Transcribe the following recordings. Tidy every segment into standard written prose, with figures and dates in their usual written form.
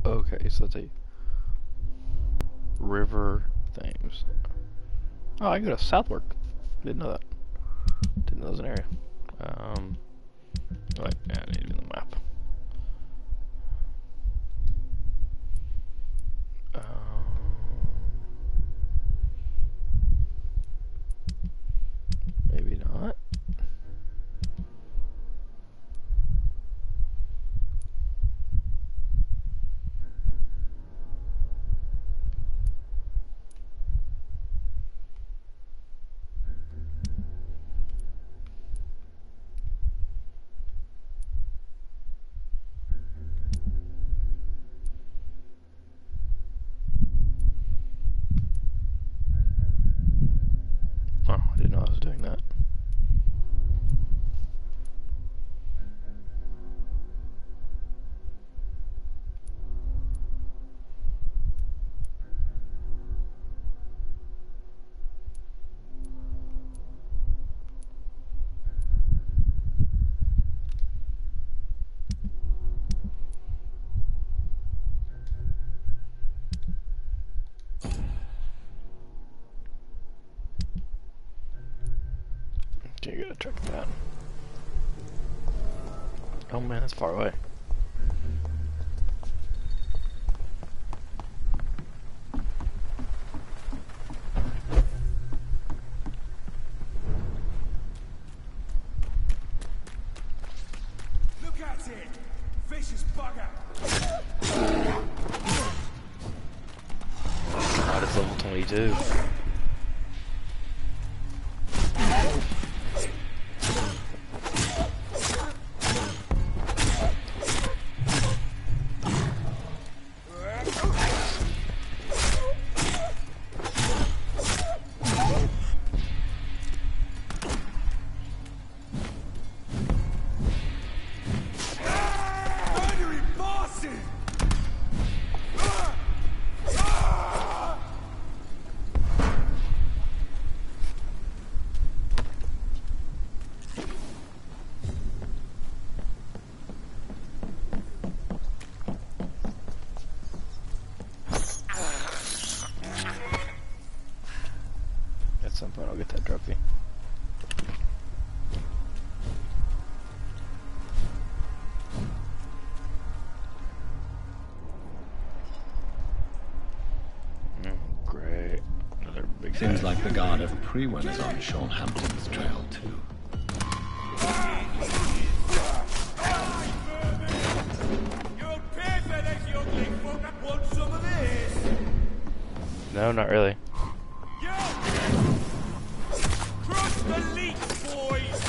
Okay, so that's a river things. Oh, I can go to Southwark. Didn't know that. Didn't know that was an area. Wait, yeah, I need to be on the map. Maybe not. Oh, I didn't know I was doing that. Okay, gotta check that. Oh man, that's far away. Look at it! Vicious bugger! God, it's level 22. At some point I'll get that trophy. Great. Another big Seems guy. like the guard of Prewin is on Sean Hampton's trail too. You're perfect, youngling fucker! Want some of this? No, not really. Crush the leech, boys!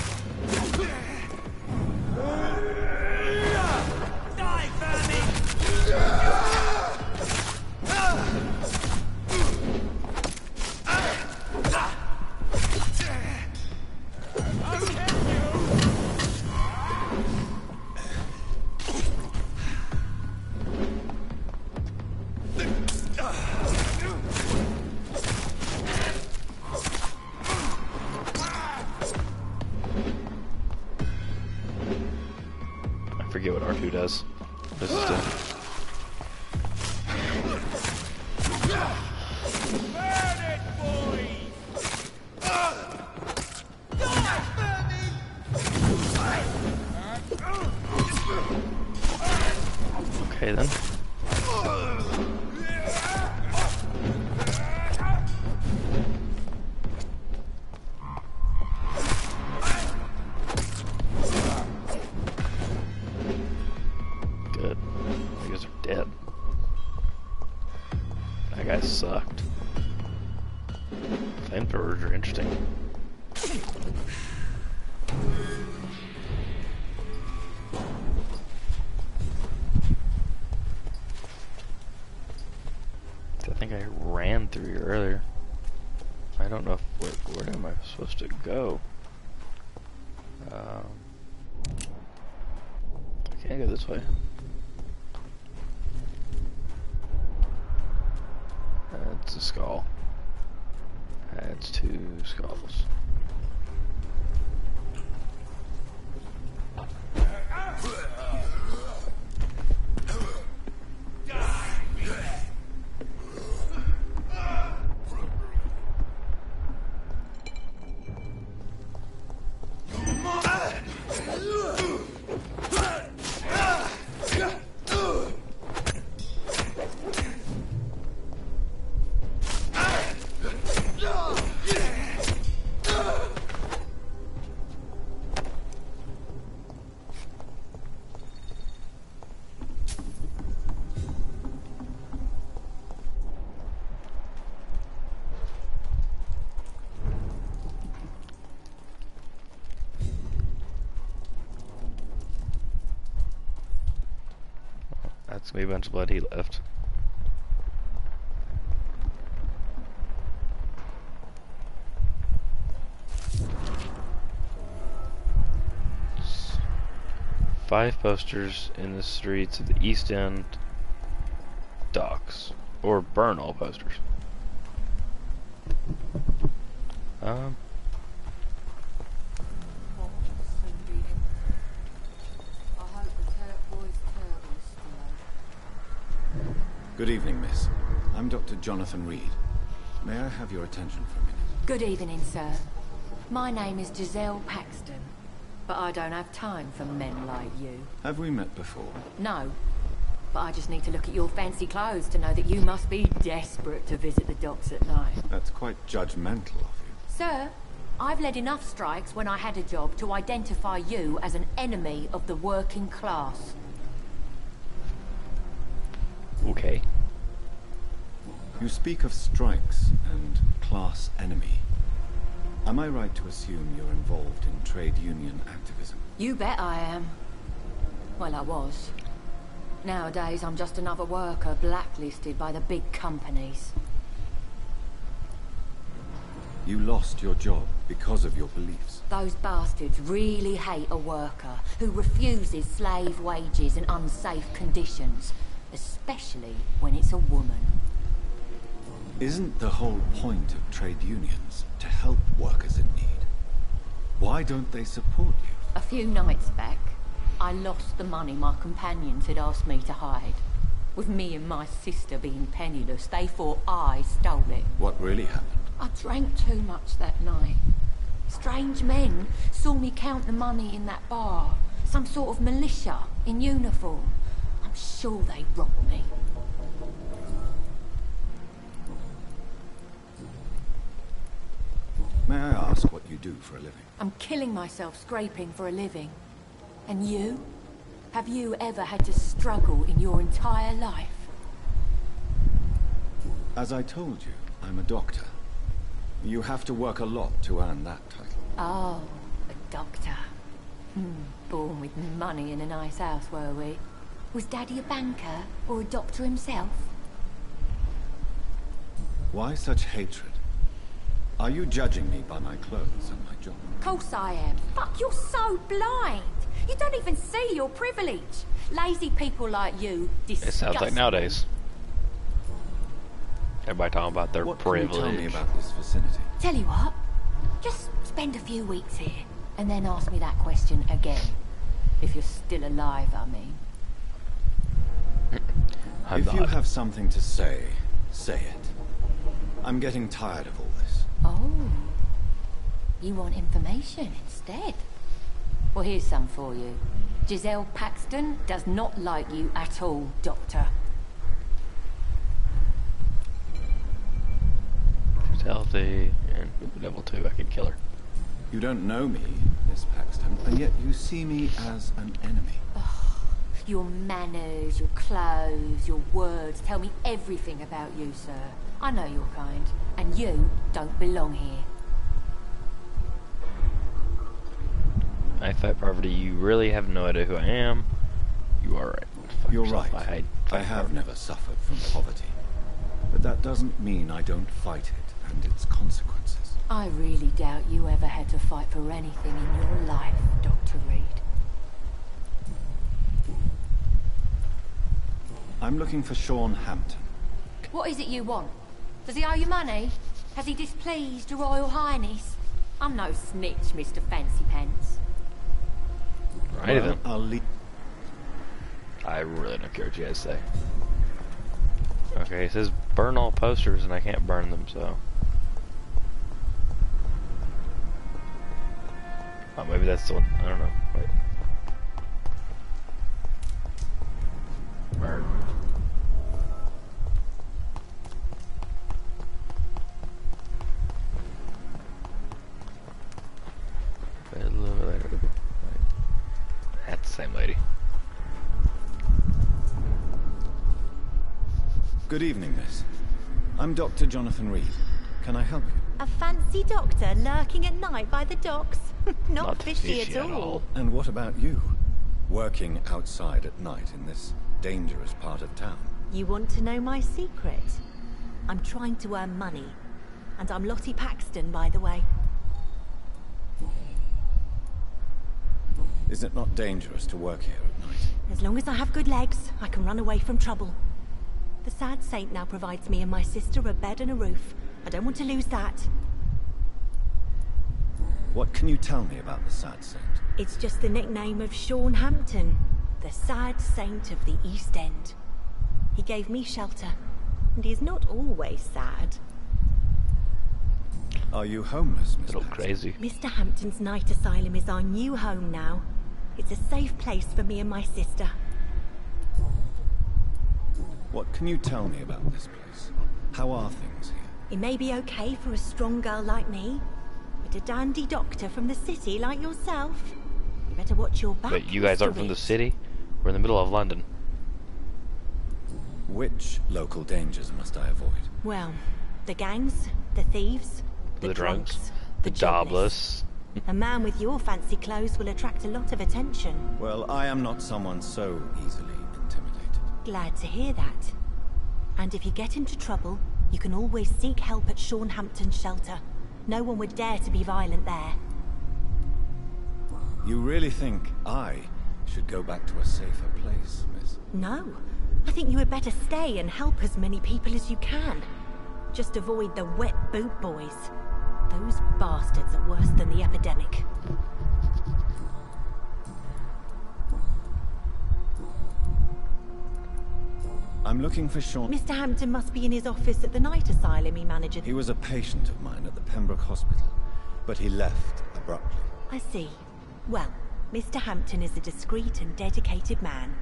Die, vermin! I'll kill you! I forget what R2 does. This is Burn it, boys! Die, vermin! okay then. Good. You guys are dead. That guy sucked. Flamethrowers are interesting. I think I ran through here earlier. I don't know if, where am I supposed to go? I can't go this way. That's a skull. That's 2 skulls. Die! That's gonna be a bunch of blood he left. Five posters in the streets of the East End docks. Or burn all posters. Good evening, miss. I'm Dr. Jonathan Reid. May I have your attention for a minute? Good evening, sir. My name is Giselle Paxton, but I don't have time for men like you. Have we met before? No, but I just need to look at your fancy clothes to know that you must be desperate to visit the docks at night. That's quite judgmental of you. Sir, I've led enough strikes when I had a job to identify you as an enemy of the working class. Okay. You speak of strikes and class enemy. Am I right to assume you're involved in trade union activism? You bet I am. Well, I was. Nowadays, I'm just another worker blacklisted by the big companies. You lost your job because of your beliefs. Those bastards really hate a worker who refuses slave wages and unsafe conditions, especially when it's a woman. Isn't the whole point of trade unions to help workers in need? Why don't they support you? A few nights back, I lost the money my companions had asked me to hide. With me and my sister being penniless, they thought I stole it. What really happened? I drank too much that night. Strange men saw me count the money in that bar. Some sort of militia in uniform. I'm sure they robbed me. May I ask what you do for a living? I'm killing myself scraping for a living. And you? Have you ever had to struggle in your entire life? As I told you, I'm a doctor. You have to work a lot to earn that title. Oh, a doctor. Born with money in a nice house, were we? Was Daddy a banker or a doctor himself? Why such hatred? Are you judging me by my clothes and my job? Of course I am. Fuck, you're so blind. You don't even see your privilege. Lazy people like you disgust me. It sounds like nowadays. Everybody talking about their privilege. What can you tell me about this vicinity? Tell you what, just spend a few weeks here, and then ask me that question again. If you're still alive, I mean. If you have something to say, say it. I'm getting tired of all this. Oh, you want information instead? Well, here's some for you. Giselle Paxton does not like you at all, Doctor. She's healthy, and level 2, I could kill her. You don't know me, Miss Paxton, and yet you see me as an enemy. Oh, your manners, your clothes, your words tell me everything about you, sir. I know your kind, and you don't belong here. I fight poverty. You really have no idea who I am. You are right. Fuck You're yourself. right. I have poverty. never suffered from poverty. But that doesn't mean I don't fight it and its consequences. I really doubt you ever had to fight for anything in your life, Dr. Reid. I'm looking for Sean Hampton. What is it you want? Does he owe you money? Has he displeased your Royal Highness? I'm no snitch, Mr. Fancy Pants. Right then. I'll leave. I really don't care what you guys say. Okay, it says burn all posters, and I can't burn them, so. Oh, maybe that's the one. I don't know. Wait. Burn. That's the same lady. Good evening, miss. I'm Dr. Jonathan Reid. Can I help you? A fancy doctor lurking at night by the docks? Not fishy at all. And what about you? working outside at night in this dangerous part of town? You want to know my secret? I'm trying to earn money. And I'm Lottie Paxton, by the way. Is it not dangerous to work here at night? As long as I have good legs, I can run away from trouble. The Sad Saint now provides me and my sister a bed and a roof. I don't want to lose that. What can you tell me about the Sad Saint? It's just the nickname of Sean Hampton, the Sad Saint of the East End. He gave me shelter, and he's not always sad. Are you homeless, Miss Little Paxton? crazy. Mr. Hampton's night asylum is our new home now. It's a safe place for me and my sister. What can you tell me about this place? How are things here? It may be okay for a strong girl like me, but a dandy doctor from the city like yourself, you better watch your back. But you guys aren't Mr. from the Reid. city? We're in the middle of London. Which local dangers must I avoid? Well, the gangs, the thieves, the drunks, drunks, the jobless. jobless. A man with your fancy clothes will attract a lot of attention. Well, I am not someone so easily intimidated. Glad to hear that. And if you get into trouble, you can always seek help at Sean Hampton's shelter. No one would dare to be violent there. You really think I should go back to a safer place, miss? No. I think you had better stay and help as many people as you can. Just avoid the wet boot boys. Those bastards are worse than the epidemic. I'm looking for Sean. Mr. Hampton must be in his office at the night asylum he manages. He was a patient of mine at the Pembroke Hospital, but he left abruptly. I see. Well, Mr. Hampton is a discreet and dedicated man.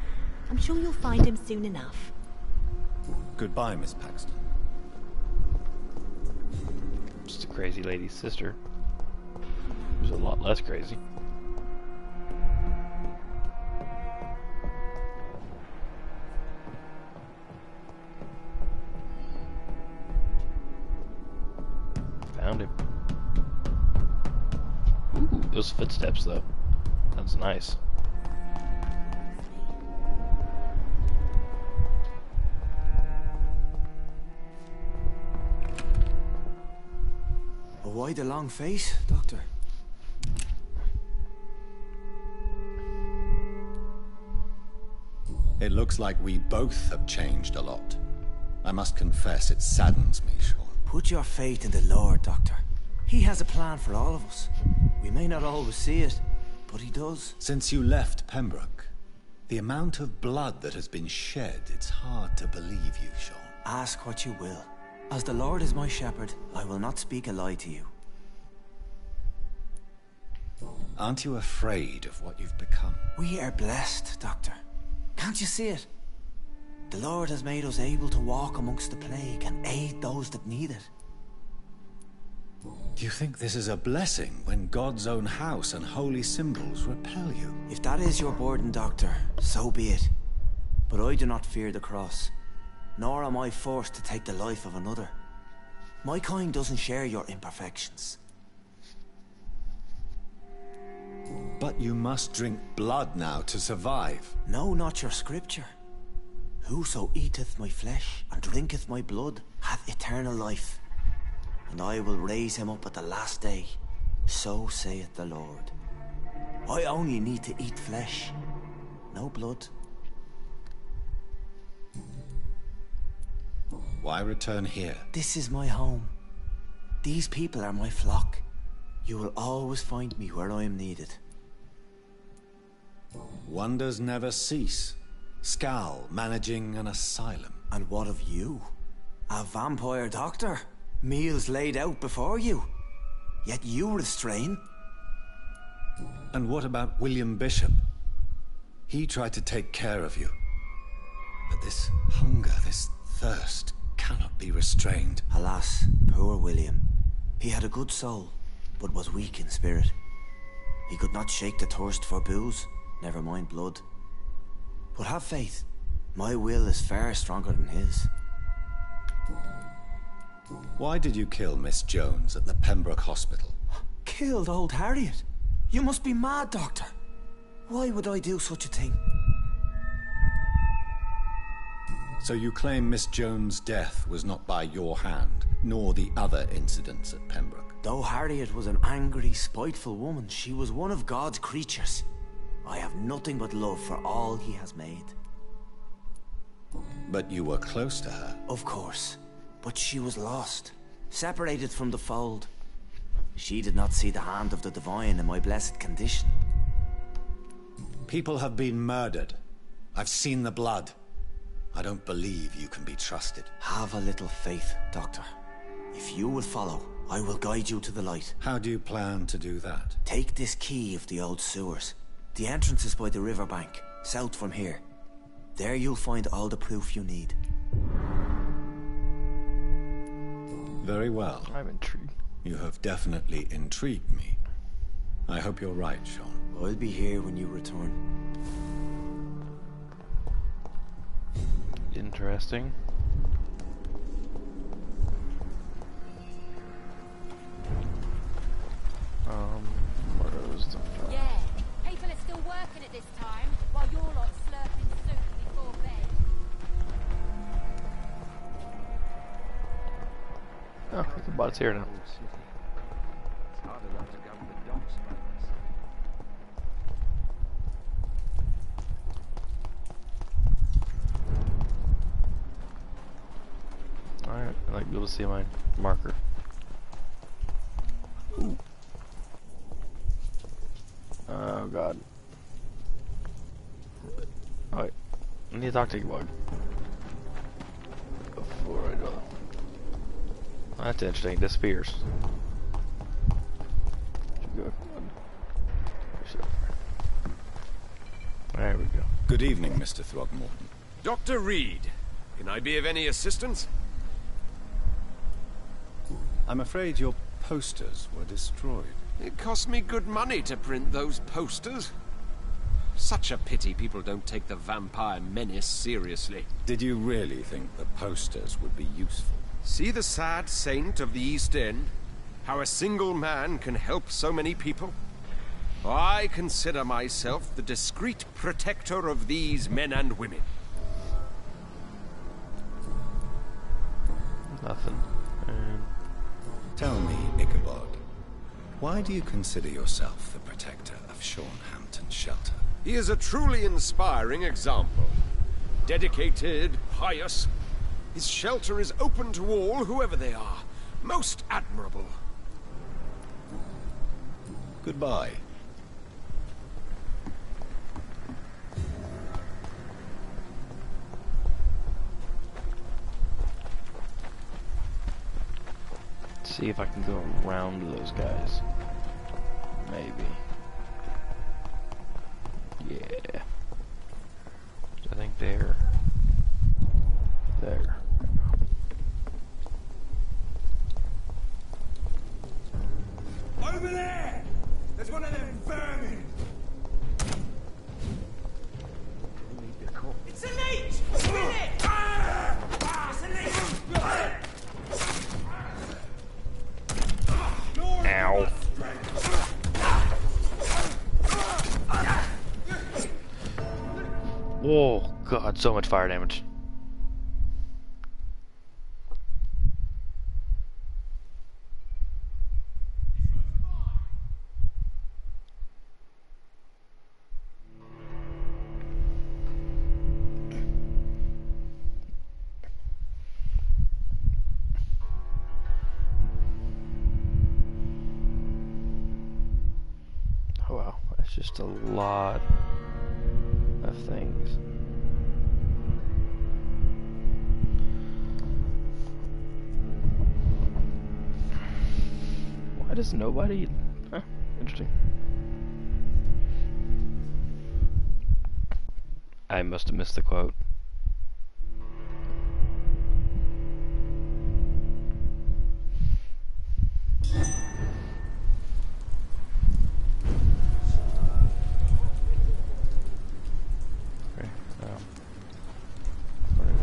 I'm sure you'll find him soon enough. Goodbye, Miss Paxton. Just a crazy lady's sister. Who's a lot less crazy. Found him. Ooh, those footsteps though. That's nice. Why the long face, Doctor? It looks like we both have changed a lot. I must confess, it saddens me, Sean. Put your faith in the Lord, Doctor. He has a plan for all of us. We may not always see it, but he does. Since you left Pembroke, the amount of blood that has been shed, it's hard to believe you, Sean. Ask what you will. As the Lord is my shepherd, I will not speak a lie to you. Aren't you afraid of what you've become? We are blessed, Doctor. Can't you see it? The Lord has made us able to walk amongst the plague and aid those that need it. Do you think this is a blessing when God's own house and holy symbols repel you? If that is your burden, Doctor, so be it. But I do not fear the cross, nor am I forced to take the life of another. My kind doesn't share your imperfections. But you must drink blood now to survive. No, not your scripture. Whoso eateth my flesh and drinketh my blood hath eternal life, and I will raise him up at the last day. So saith the Lord. I only need to eat flesh, no blood. Why return here? This is my home. These people are my flock. You will always find me where I am needed. Wonders never cease. Scal managing an asylum. And what of you? A vampire doctor? Meals laid out before you. Yet you restrain. And what about William Bishop? He tried to take care of you. But this hunger, this thirst, cannot be restrained. Alas, poor William. He had a good soul, but was weak in spirit. He could not shake the thirst for booze, never mind blood. But have faith. My will is far stronger than his. Why did you kill Miss Jones at the Pembroke Hospital? Killed old Harriet? You must be mad, Doctor. Why would I do such a thing? So you claim Miss Jones' death was not by your hand, nor the other incidents at Pembroke? Though Harriet was an angry, spiteful woman, she was one of God's creatures. I have nothing but love for all he has made. But you were close to her. Of course. But she was lost, separated from the fold. She did not see the hand of the divine in my blessed condition. People have been murdered. I've seen the blood. I don't believe you can be trusted. Have a little faith, Doctor. If you will follow, I will guide you to the light. How do you plan to do that? Take this key of the old sewers. The entrance is by the riverbank, south from here. There you'll find all the proof you need. Very well. I'm intrigued. You have definitely intrigued me. I hope you're right, Sean. I'll be here when you return. Interesting. Where is the... Yeah, people are still working at this time, while you're lot slurping soup before bed. Oh, the bot's here now. It's hard enough to govern the docks by this. Alright, I'd like to be able to see my marker. Ooh. Oh god. Oh wait, I need to talk to you, bug. Before I do that. Oh, that's interesting, it disappears. There we go. Good evening, Mr. Throgmorton. Dr. Reid, can I be of any assistance? I'm afraid your posters were destroyed. It cost me good money to print those posters. Such a pity people don't take the vampire menace seriously. Did you really think the posters would be useful? See the sad saint of the East End? How a single man can help so many people? I consider myself the discreet protector of these men and women. Nothing. Tell me, Ichabod, why do you consider yourself the protector of Sean Hampton's shelter? He is a truly inspiring example. Dedicated, pious. His shelter is open to all, whoever they are. Most admirable. Goodbye. See if I can go around those guys. Maybe. Yeah. I think they're there. Over there! There's one of them vermin! It's a leech! Kill it! It's a leech! Ow. Whoa, god, so much fire damage. Wow, that's just a lot of things. Why does nobody... Huh, interesting. I must have missed the quote.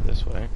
This way.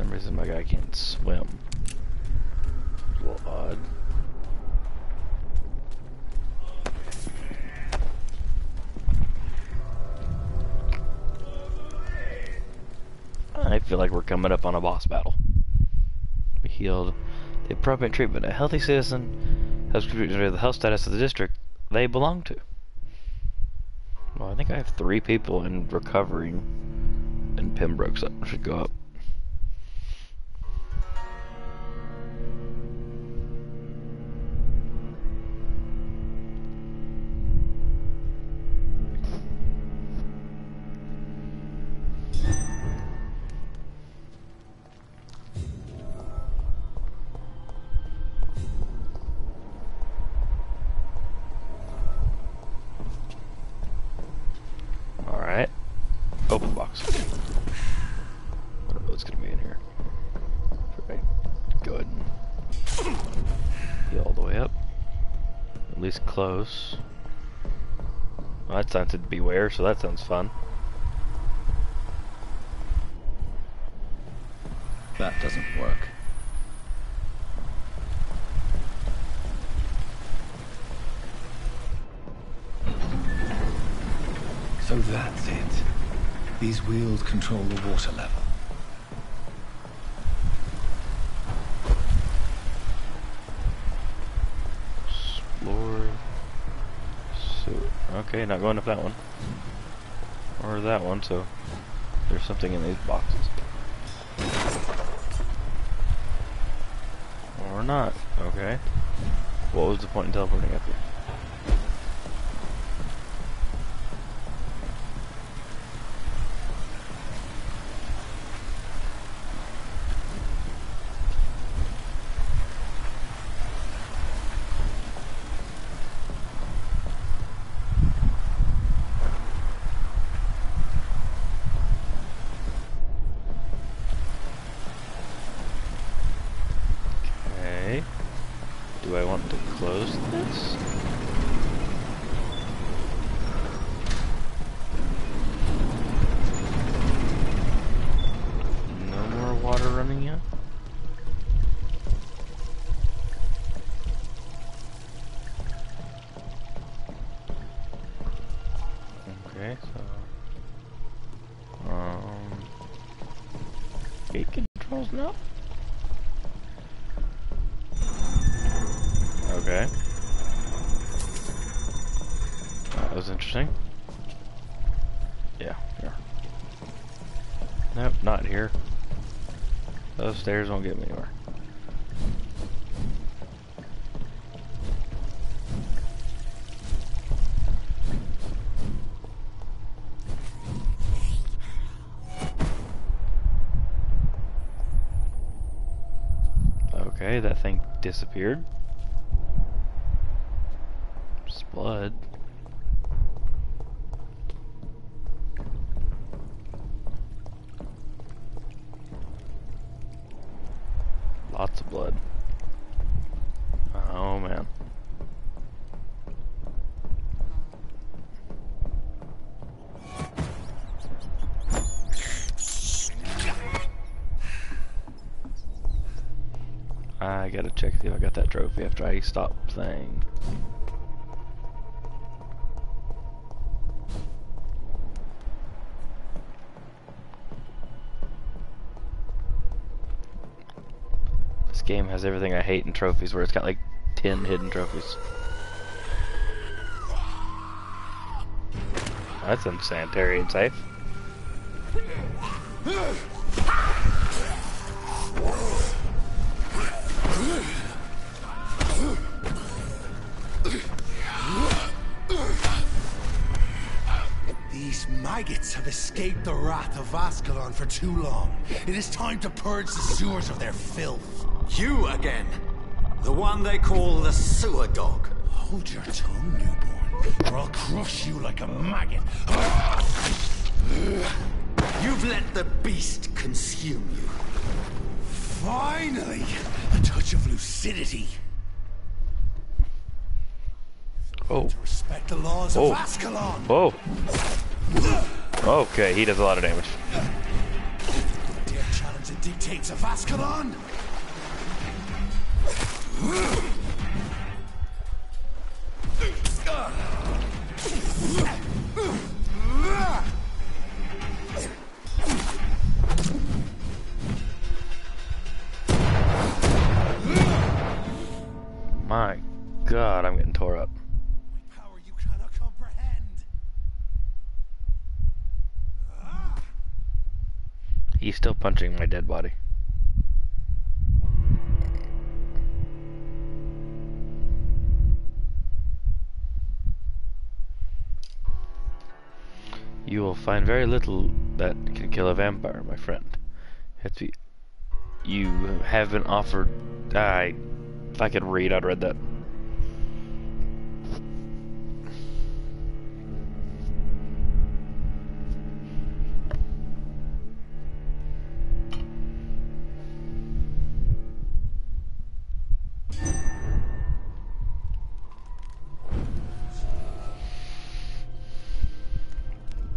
some reason my guy can't swim. A little odd. I feel like we're coming up on a boss battle. We healed the appropriate treatment. A healthy citizen has contributed to the health status of the district they belong to. Well, I think I have 3 people in recovery in Pembroke, so I should go up. Open box. What else gonna be in here? Right. Go ahead and heal all the way up. At least close. Well, that sounds to beware, so that sounds fun. That doesn't work. So that's it. These wheels control the water level. Explore. So, okay, not going up that one. Or that one, so there's something in these boxes. Or not. Okay. What was the point in teleporting up here? Do I want to close this? No more water running yet? Okay, so gate controls now? Okay. That was interesting. Yeah, here. Nope, not here. Those stairs won't get me anywhere. Okay, that thing disappeared. Blood. Lots of blood. Oh man. I gotta check see if I got that trophy after I stop playing. This game has everything I hate in trophies, where it's got like 10 hidden trophies. That's unsanitary and safe. These maggots have escaped the wrath of Ascalon for too long. It is time to purge the sewers of their filth. You again. The one they call the sewer dog. Hold your tongue, newborn, or I'll crush you like a maggot. You've let the beast consume you. Finally, a touch of lucidity. Oh. To respect the laws of Ascalon. Whoa. Okay, he does a lot of damage. Dare challenge the dictates of Ascalon? My God, I'm getting tore up. Power you cannot comprehend. He's still punching my dead body. You will find very little that can kill a vampire, my friend. You have been offered... if I could read, I'd read that.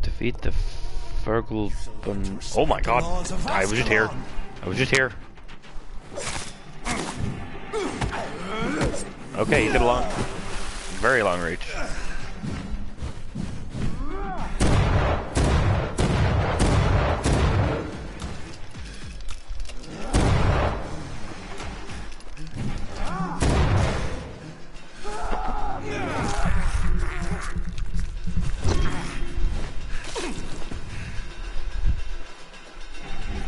Defeat the Fergal... Oh my God! I was just here. I was just here. Okay, he's got a long... very long reach.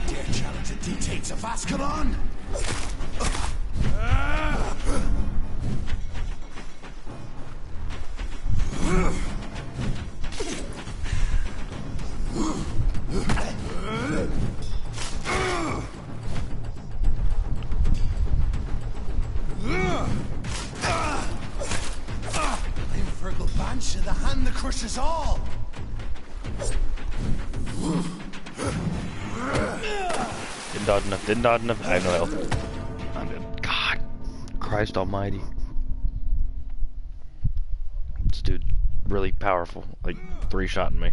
Dare challenge the dictates of Ascalon? Infergal Banshee, the hand that crushes all. Didn't dodge enough, didn't dodge enough. I have no health. I'm dead. God. Christ almighty. This dude really powerful. Like, 3-shotting me.